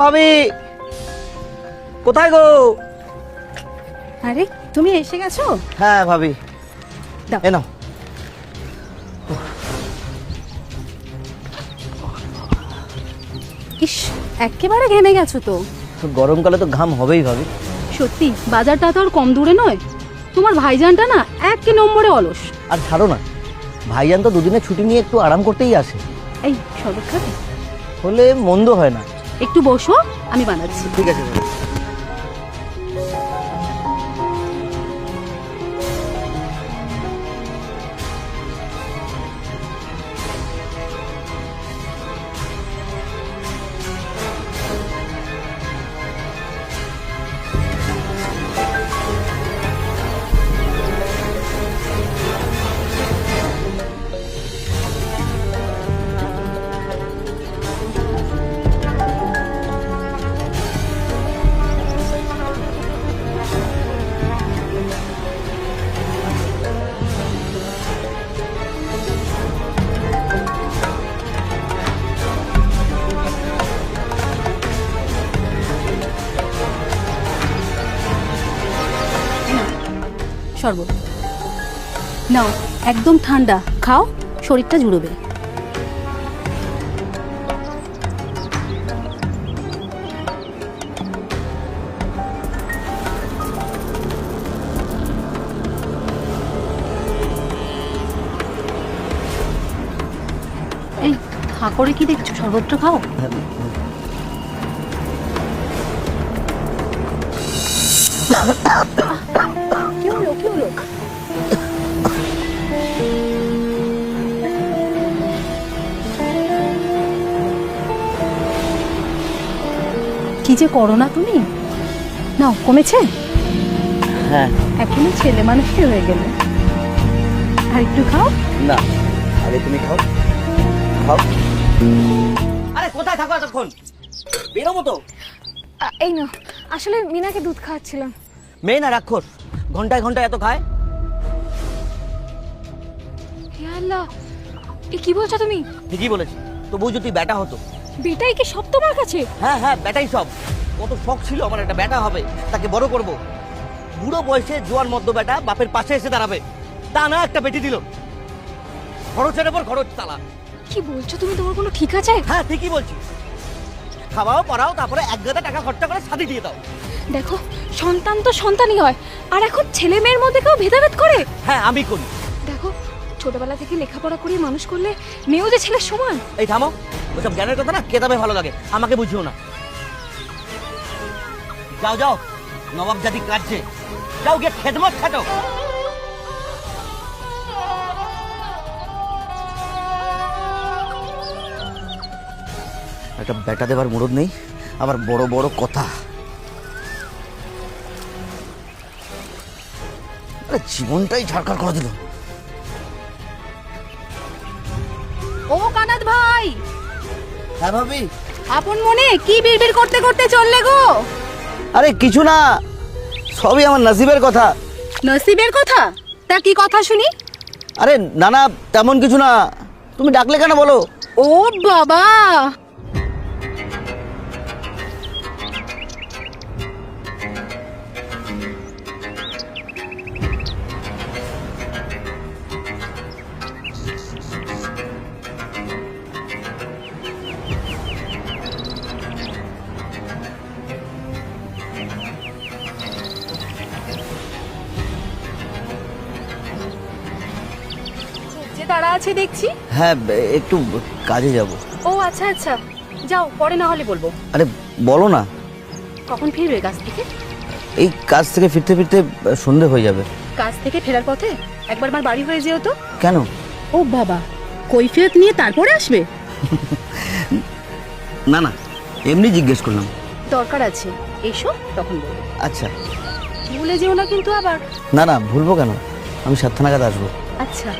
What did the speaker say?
ভাবি কোথায় গো? আরে তুমি এসে গেছো? হ্যাঁ ভাবি, দাও। এ নাও। ইস, একেবারে ঘেমে গেছো তো। গরমকালে তো ঘাম হবেই ভাবি। সত্যি বাজারটা তো আর কম দূরে নয়। তোমার ভাইজানটা না এক নম্বরে অলস। আর ছাড়ো না, ভাইজান তো দুদিনের ছুটি নিয়ে একটু আরাম করতেই আসে। এই শরবত খাবে? হলে মন্দ হয় না। একটু বসো, আমি বানাচ্ছি। ঠিক আছে ভাবি। শরবত নাও, একদম ঠান্ডা, খাও, শরীরটা জুড়বে। এই হা করে কি দেখছো? শরবতটা খাও। কি হলো কি হলো? কি যে করো না তুমি। নাও, কমেছে? হ্যাঁ। এখনই ছেলে মানুষই হয়ে গেলে। আর একটু খাও। না, আরে তুমি খাও খাও। আরে কোথায় থাকো এতক্ষণ? বেরোবো তো। এই না, আসলে মিনাকে দুধ খাওয়াচ্ছিলাম। মেয়ে না রাক্ষস, ঘন্টায় ঘন্টায় এত খায়। হে আল্লাহ, এ কি বলছো তুমি? ঠিকই বলেছি, তবু যদি ব্যাটা হতো। বেটাই কি সব তোমার কাছে? হ্যাঁ হ্যাঁ, ব্যাটাই সব। কত শখ ছিল আমার একটা ব্যাটা হবে, তাকে বড় করব। বুড়ো বয়সে জোয়ান মদ্য ব্যাটা বাপের পাশে এসে দাঁড়াবে, তা না একটা বেটি দিল। খরচের উপর খরচ তালা। কি বলছো তুমি? তোমার কোনো ঠিক আছে? হ্যাঁ ঠিকই বলছি। খাওয়াও পড়াও, তারপরে এক গাদা টাকা খরচা করে শাদি দিয়ে দাও। দেখো, সন্তান তো সন্তানই হয়, আর এখন ছেলে মেয়ের মধ্যে কেউ ভেদাভেদ করে? হ্যাঁ আমি করি। দেখো, ছোটবেলা থেকে লেখাপড়া করে মানুষ করলে মেয়েও যে ছেলের সমান। এই থামো, ওসব জ্ঞানের কথা না কেতাবে ভালো লাগে, আমাকে বুঝিও না। যাও যাও, নবাব জাতি কাটছে, যাও গিয়ে খেদমত খাটো। একটা বেটা দেবার মুরদ নেই, আবার বড় বড় কথা। আরে জীবনটাই ঝাড়খাড় করে দিল। ও কানাত ভাই, হ্যাঁ ভাবি। আপন মনে কি বিড়বিড় করতে করতে চললে গো? আরে কিছু না, সবই আমার নসিবের কথা। নসিবের কথা? তা কি কথা শুনি? আরে না না, তেমন কিছু না। তুমি ডাকলে কেন বলো? ও বাবা, যে তারা আছে দেখছি। হ্যাঁ একটু কাজে যাব। ও আচ্ছা আচ্ছা, যাও, পরে না হলে বলবো। আরে বলো না। কখন ফিরবে কাজ থেকে? এই কাজ থেকে ফিরতে ফিরতে সন্ধে হয়ে যাবে। কাজ থেকে ফেরার পথে একবার আমার বাড়ি হয়ে যেও তো। কেন? ও বাবা, কৈফিয়ত নিয়ে তারপরে আসবে? না না, এমনি জিজ্ঞেস করলাম। দরকার আছে, এসো তখন বলবো। আচ্ছা। ভুলে যেও না কিন্তু আবার। না না, ভুলবো কেন, আমি 7 নাগাদ আসবো। আচ্ছা।